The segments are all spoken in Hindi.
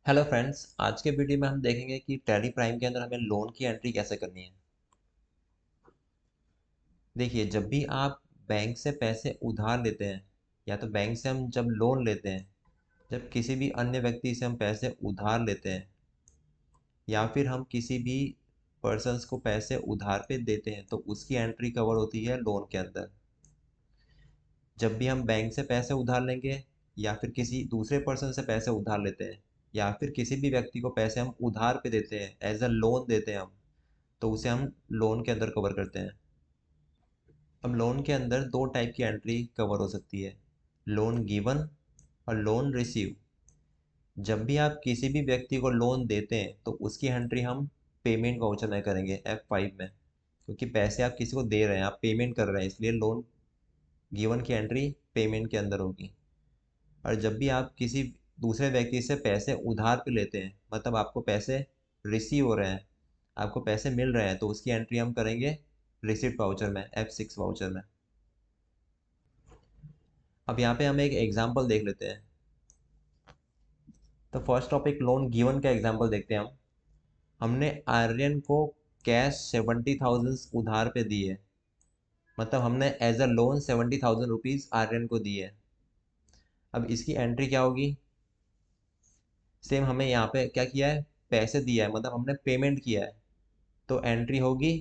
हेलो फ्रेंड्स, आज के वीडियो में हम देखेंगे कि टैली प्राइम के अंदर हमें लोन की एंट्री कैसे करनी है। देखिए, जब भी आप बैंक से पैसे उधार लेते हैं या तो बैंक से हम जब लोन लेते हैं, जब किसी भी अन्य व्यक्ति से हम पैसे उधार लेते हैं या फिर हम किसी भी पर्सन्स को पैसे उधार पे देते हैं तो उसकी एंट्री कवर होती है लोन के अंदर। जब भी हम बैंक से पैसे उधार लेंगे या फिर किसी दूसरे पर्सन से पैसे उधार लेते हैं या फिर किसी भी व्यक्ति को पैसे हम उधार पे देते हैं, एज अ लोन देते हैं हम, तो उसे हम लोन के अंदर कवर करते हैं। अब लोन के अंदर दो टाइप की एंट्री कवर हो सकती है, लोन गिवन और लोन रिसीव। जब भी आप किसी भी व्यक्ति को लोन देते हैं तो उसकी एंट्री हम पेमेंट वाउचर में करेंगे, F5 में, क्योंकि पैसे आप किसी को दे रहे हैं, आप पेमेंट कर रहे हैं, इसलिए लोन गिवन की एंट्री पेमेंट के अंदर होगी। और जब भी आप किसी दूसरे व्यक्ति से पैसे उधार पे लेते हैं, मतलब आपको पैसे रिसीव हो रहे हैं, आपको पैसे मिल रहे हैं, तो उसकी एंट्री हम करेंगे रिसिप्ट वाउचर में, F6 वाउचर में। अब यहाँ पे हम एक एग्जांपल देख लेते हैं। तो फर्स्ट टॉपिक लोन गिवन का एग्जांपल देखते हैं हम। हमने आर्यन को कैश 70,000 उधार पे दी है, मतलब हमने as a loan 70,000 rupees Aryan को दी है। अब इसकी एंट्री क्या होगी? सेम हमें यहाँ पे क्या किया है, पैसे दिया है, मतलब हमने पेमेंट किया है, तो एंट्री होगी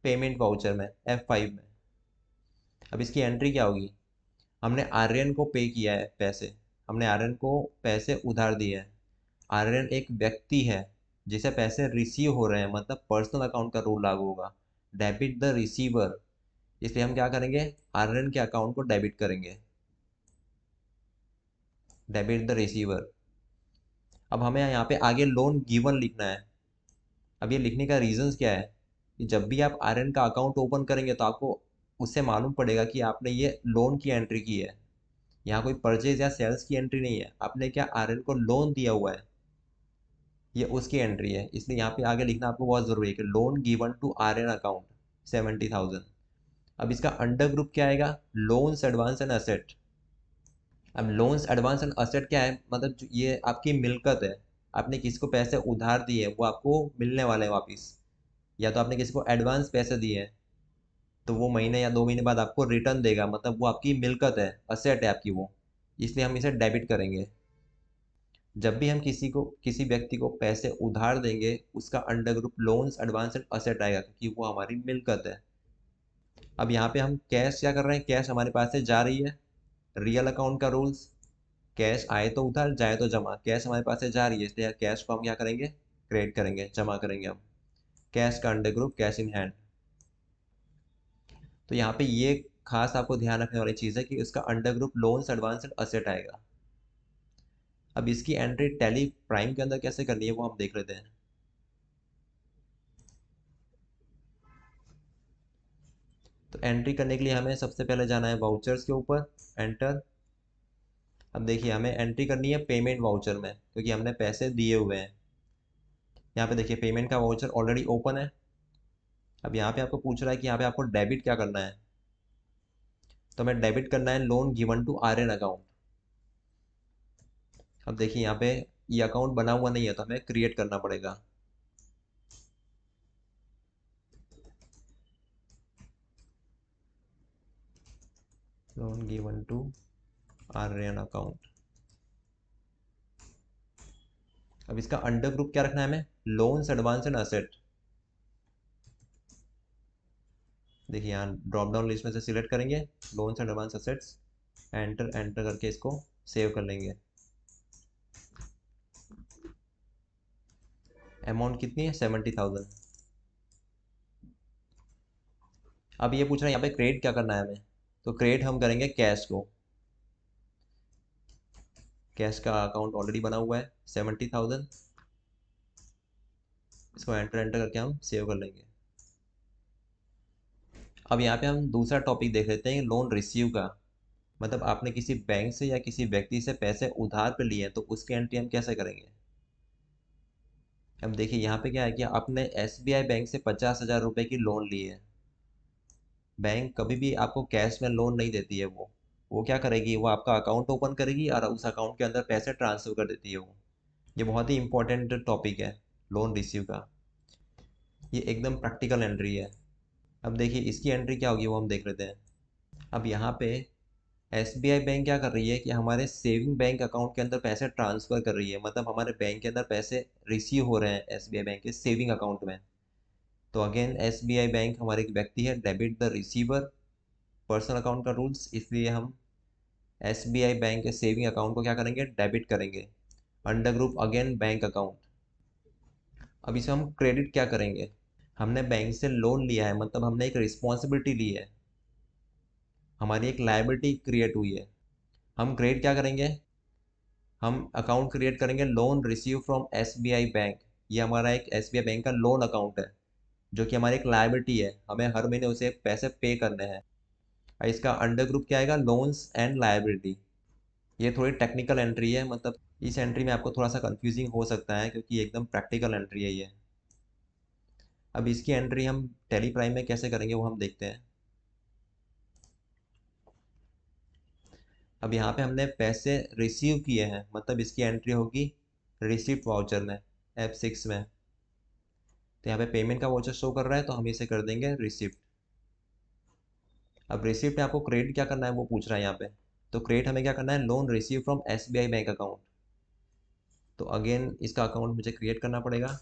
पेमेंट वाउचर में, F5 में। अब इसकी एंट्री क्या होगी? हमने आर्यन को पे किया है पैसे, हमने आर्यन को पैसे उधार दिए हैं। आर्यन एक व्यक्ति है जिसे पैसे रिसीव हो रहे हैं, मतलब पर्सनल अकाउंट का रूल लागू होगा, डेबिट द रिसीवर। इसलिए हम क्या करेंगे, आर्यन के अकाउंट को डेबिट करेंगे, डेबिट द रिसीवर। अब हमें यहाँ पे आगे लोन गिवन लिखना है। अब ये लिखने का रीजंस क्या है कि जब भी आप आर्यन का अकाउंट ओपन करेंगे तो आपको उससे मालूम पड़ेगा कि आपने ये लोन की एंट्री की है। यहाँ कोई परचेज या सेल्स की एंट्री नहीं है, आपने क्या आर्यन को लोन दिया हुआ है, ये उसकी एंट्री है। इसलिए यहाँ पे आगे लिखना आपको बहुत ज़रूरी है कि loan given to Aryan account 70,000। अब इसका अंडर ग्रुप क्या आएगा, लोन्स एडवांस एंड असेट। अब लोन्स एडवांस एंड असेट क्या है, मतलब ये आपकी मिलकत है। आपने किसी को पैसे उधार दिए, वो आपको मिलने वाले हैं वापिस, या तो आपने किसी को एडवांस पैसे दिए हैं तो वो महीने या 2 महीने बाद आपको रिटर्न देगा, मतलब वो आपकी मिलकत है, असेट है आपकी वो। इसलिए हम इसे डेबिट करेंगे। जब भी हम किसी व्यक्ति को पैसे उधार देंगे, उसका under group loans advance and asset आएगा, क्योंकि वो हमारी मिलकत है। अब यहाँ पे हम कैश क्या कर रहे हैं, कैश हमारे पास से जा रही है, रियल अकाउंट का रूल्स, कैश आए तो उधार, जाए तो जमा। कैश हमारे पास से जा रही है, इसलिए कैश को हम क्या करेंगे, क्रेडिट करेंगे, जमा करेंगे हम। कैश का under group cash in hand. तो यहाँ पे ये खास आपको ध्यान रखने वाली चीज़ है कि उसका under group loans advance and asset आएगा। अब इसकी एंट्री टैली प्राइम के अंदर कैसे करनी है वो हम देख लेते हैं। तो एंट्री करने के लिए हमें सबसे पहले जाना है वाउचर्स के ऊपर, एंटर। अब देखिए, हमें एंट्री करनी है पेमेंट वाउचर में, क्योंकि हमने पैसे दिए हुए हैं। यहाँ पे देखिए पेमेंट का वाउचर ऑलरेडी ओपन है। अब यहाँ पे आपको पूछ रहा है कि यहाँ पे आपको डेबिट क्या करना है, तो हमें डेबिट करना है loan given to Aryan account. अब देखिए यहाँ पे ये अकाउंट बना हुआ नहीं है, तो हमें क्रिएट करना पड़ेगा। Loan given to Aryan account. अब इसका अंडर ग्रुप क्या रखना है हमें, लोन्स एडवांस एंड असेट। देखिए यहाँ ड्रॉप डाउन लिस्ट में से सिलेक्ट करेंगे loans and advance assets, enter enter करके इसको सेव कर लेंगे। अमाउंट कितनी है, 70,000। अब ये पूछ रहे हैं यहाँ पे क्रेडिट क्या करना है हमें, तो क्रेडिट हम करेंगे कैश को। कैश का अकाउंट ऑलरेडी बना हुआ है 70,000, इसको एंटर एंटर करके हम सेव कर लेंगे। अब यहाँ पे हम दूसरा टॉपिक देख लेते हैं, लोन रिसीव का। मतलब आपने किसी बैंक से या किसी व्यक्ति से पैसे उधार पे लिए हैं तो उसकी एंट्री हम कैसे करेंगे। अब देखिए यहाँ पे क्या है कि आपने SBI बैंक से 50,000 रुपये की लोन ली है। बैंक कभी भी आपको कैश में लोन नहीं देती है, वो क्या करेगी, वो आपका अकाउंट ओपन करेगी और उस अकाउंट के अंदर पैसे ट्रांसफर कर देती है वो। ये बहुत ही इंपॉर्टेंट टॉपिक है लोन रिसीव का। ये एकदम प्रैक्टिकल एंट्री है। अब देखिए इसकी एंट्री क्या होगी वो हम देख लेते हैं। अब यहाँ पे एसबीआई बैंक क्या कर रही है कि हमारे सेविंग बैंक अकाउंट के अंदर पैसे ट्रांसफ़र कर रही है, मतलब हमारे बैंक के अंदर पैसे रिसीव हो रहे हैं एसबीआई बैंक के सेविंग अकाउंट में। तो अगेन एसबीआई बैंक हमारे एक व्यक्ति है, debit the receiver, personal account का रूल्स, इसलिए हम एसबीआई बैंक के सेविंग अकाउंट को क्या करेंगे, डेबिट करेंगे। Under group again bank account. अब इसे हम क्रेडिट क्या करेंगे, हमने बैंक से लोन लिया है, मतलब हमने एक रिस्पॉन्सिबिलिटी ली है, हमारी एक लायबिलिटी क्रिएट हुई है। हम क्रिएट क्या करेंगे, हम अकाउंट क्रिएट करेंगे loan receive from SBI bank. ये हमारा एक एसबीआई बैंक का लोन अकाउंट है जो कि हमारी एक लायबिलिटी है, हमें हर महीने उसे पैसे पे करने हैं। और इसका अंडर ग्रुप क्या आएगा, लोन्स एंड लायबिलिटी। ये थोड़ी टेक्निकल एंट्री है, मतलब इस एंट्री में आपको थोड़ा सा कंफ्यूजिंग हो सकता है क्योंकि एकदम प्रैक्टिकल एंट्री है ये। अब इसकी एंट्री हम टेली प्राइम में कैसे करेंगे वो हम देखते हैं। अब यहाँ पे हमने पैसे रिसीव किए हैं, मतलब इसकी एंट्री होगी रिसीप्ट वाउचर में, F6 में। तो यहाँ पे पेमेंट का वाउचर शो कर रहा है तो हम इसे कर देंगे रिसिप्ट। अब रिसिप्ट में आपको क्रेडिट क्या करना है वो पूछ रहा है यहाँ पे। तो क्रेडिट हमें क्या करना है, loan receive from SBI bank account. तो अगेन इसका अकाउंट मुझे क्रिएट करना पड़ेगा।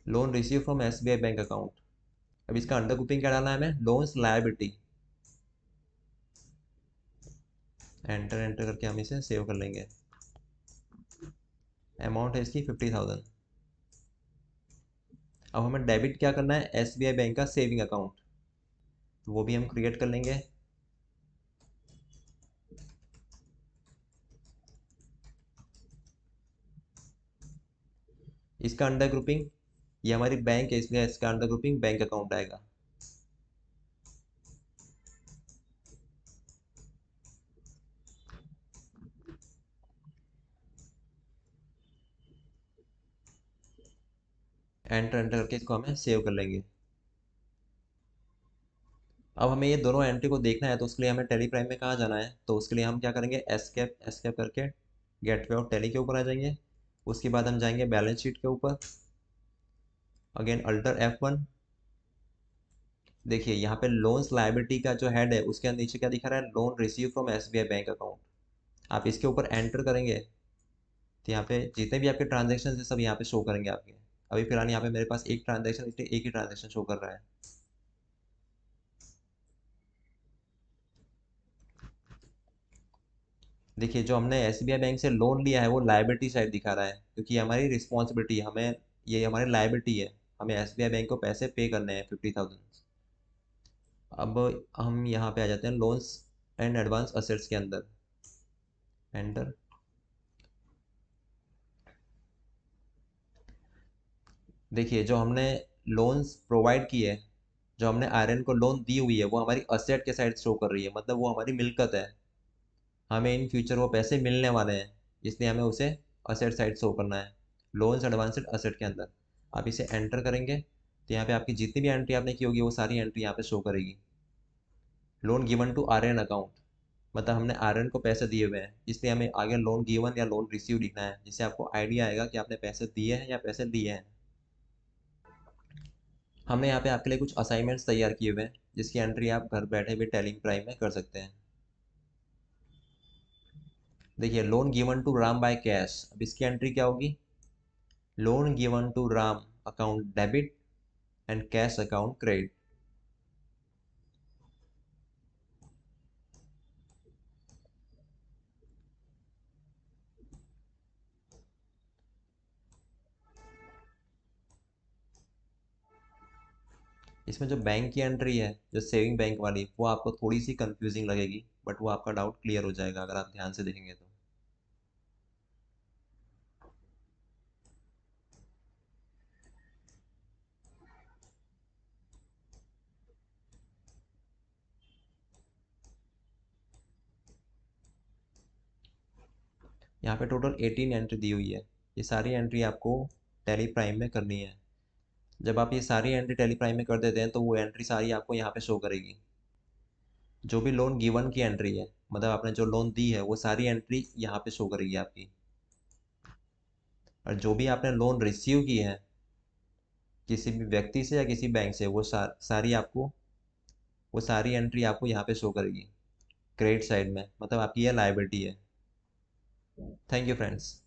Loan receive from SBI bank account. अब इसका अंडर ग्रुपिंग क्या डालना है हमें, लोन्स लायबिलिटी। एंटर एंटर करके हम इसे सेव कर लेंगे। अमाउंट है इसकी 50,000। अब हमें डेबिट क्या करना है, एसबीआई बैंक का सेविंग अकाउंट, तो वो भी हम क्रिएट कर लेंगे। इसका अंडर ग्रुपिंग, ये हमारी बैंक है इसलिए इसका अंडर ग्रुपिंग बैंक अकाउंट आएगा। एंटर एंटर करके इसको हमें सेव कर लेंगे। अब हमें ये दोनों एंट्री को देखना है तो उसके लिए हमें टेली प्राइम में कहाँ जाना है, तो उसके लिए हम क्या करेंगे, एस्केप एस्केप करके गेटवे ऑफ टेली के ऊपर आ जाएंगे। उसके बाद हम जाएंगे बैलेंस शीट के ऊपर, अगेन अल्टर F1। देखिए यहाँ पे लोन्स लायबिलिटी का जो हेड है उसके नीचे क्या दिखा रहा है, loan receive from SBI bank account. आप इसके ऊपर एंटर करेंगे तो यहाँ पे जितने भी आपके ट्रांजेक्शन है सब यहाँ पे शो करेंगे आपके। अभी फिलहाल यहाँ पे मेरे पास एक ट्रांजेक्शन, इसलिए एक ही ट्रांजेक्शन शो कर रहा है। देखिए जो हमने एसबीआई बैंक से लोन लिया है वो लायबिलिटी साइड दिखा रहा है क्योंकि ये हमारी रिस्पॉन्सिबिलिटी, हमें ये हमारी लायबिलिटी है, हमें एसबीआई बैंक को पैसे पे करने हैं 50,000। अब हम यहाँ पे आ जाते हैं लोन्स एंड एडवांस असेट्स के अंदर, एंटर। देखिए जो हमने लोन्स प्रोवाइड किए, जो हमने आर्यन को लोन दी हुई है वो हमारी असेट के साइड शो कर रही है, मतलब वो हमारी मिल्कत है, हमें इन फ्यूचर वो पैसे मिलने वाले हैं, इसलिए हमें उसे असेट साइड शो करना है, लोन्स एडवांस असेट के अंदर। आप इसे एंटर करेंगे तो यहाँ पे आपकी जितनी भी एंट्री आपने की होगी वो सारी एंट्री यहाँ पे शो करेगी। Loan given to Aryan account, मतलब हमने आर्यन को पैसे दिए हुए हैं इसलिए हमें आगे लोन गिवन या लोन रिसीव लिखना है, जिससे आपको आइडिया आएगा कि आपने पैसे दिए हैं या पैसे लिए हैं। हमने यहाँ पे आपके लिए कुछ असाइनमेंट्स तैयार किए हुए हैं जिसकी एंट्री आप घर बैठे भी टेली प्राइम में कर सकते हैं। देखिए loan given to Ram by cash, अब इसकी एंट्री क्या होगी, loan given to Ram account debit and cash account credit. इसमें जो बैंक की एंट्री है, जो सेविंग बैंक वाली, वो आपको थोड़ी सी कंफ्यूजिंग लगेगी बट वो आपका डाउट क्लियर हो जाएगा अगर आप ध्यान से देखेंगे तो। यहाँ पे टोटल 18 एंट्री दी हुई है, ये सारी एंट्री आपको टैली प्राइम में करनी है। जब आप ये सारी एंट्री टैली प्राइम में कर देते हैं तो वो एंट्री सारी आपको यहाँ पे शो करेगी। जो भी लोन गिवन की एंट्री है, मतलब आपने जो लोन दी है, वो सारी एंट्री यहाँ पे शो करेगी आपकी। और जो भी आपने लोन रिसीव की है किसी भी व्यक्ति से या किसी बैंक से, वो सारी आपको, वो सारी एंट्री आपको यहाँ पे शो करेगी क्रेडिट साइड में, मतलब आपकी यह लायबिलिटी है। Thank you friends.